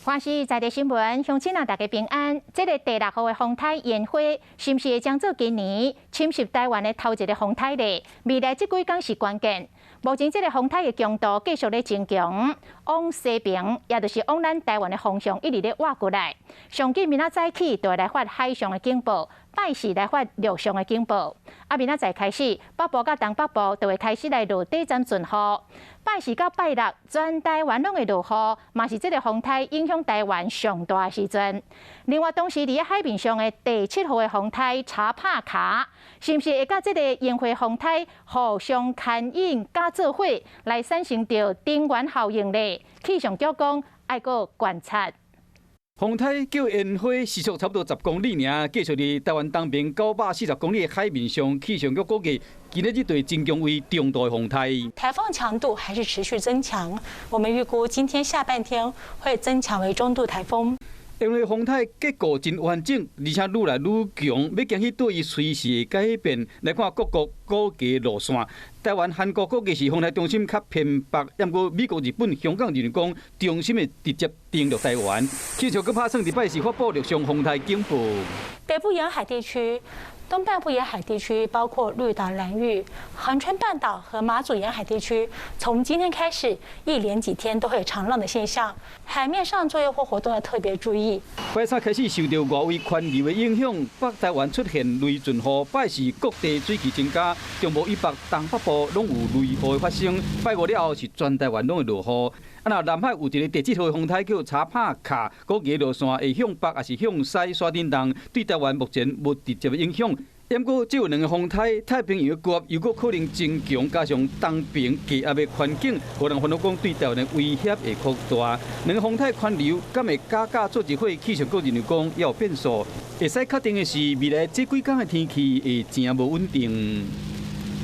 关系在地新闻，乡亲啊，大家平安。这个第6号的风台烟花，是不是会将做今年侵袭台湾的头一个风台呢？未来这几天是关键。目前这个风台的强度继续咧增强，往西边，也就是往咱台湾的方向一直咧挖过来。上紧明仔早起就会来发海上的警报，拜四来发陆上的警报。明仔载开始，北部甲东北部就会开始来落短暂阵雨。拜四到拜六，全台湾拢会落雨，嘛是这个风台影响台湾上大的时阵。另外，同时伫海面上的第7号的风台查帕卡，是不是会甲这个烟花风台互相牵引加做伙，来产生着丁元效应呢？气象局讲爱个观察。风台叫烟花，时速差不多10公里尔，继续伫台湾东边940公里的海面上。气象局估计，今日这对增强为中度的风台。台风强度还是持续增强，我们预估今天下半天会增强为中度台风。因为风台结构真完整，而且愈来愈强，要经去对伊随时的改变来看各国估计路线。台湾、韩国估计是风台中心较偏北，不过美国、日本、香港认为讲中心会直接登陆台湾。气象局拍算礼拜四发布陆上风台警报。北部沿海地区、东半部沿海地区，包括绿岛、兰屿、恒春半岛和马祖沿海地区，从今天开始一连几天都会有长浪的现象，海面上作业或活动要特别注意。拜三开始受到外围环流的影响，北台湾出现雷阵雨，拜四各地水汽增加，中部以北、东北部拢有雷雨的发生。拜五了后是全台湾拢会落雨。那南海有一个第7号的风台叫查帕卡，估计路线会向北还是向西刷震动，对台湾目前无直接的影响。不过，这有2个风台，太平洋高压又可能增强，加上东边低压的环境，有人烦恼讲对台湾的威胁会扩大。2个风台环流，敢会加价做一伙？气象局认为讲要有变数。会使确定的是，未来这几天的天气会真无稳定。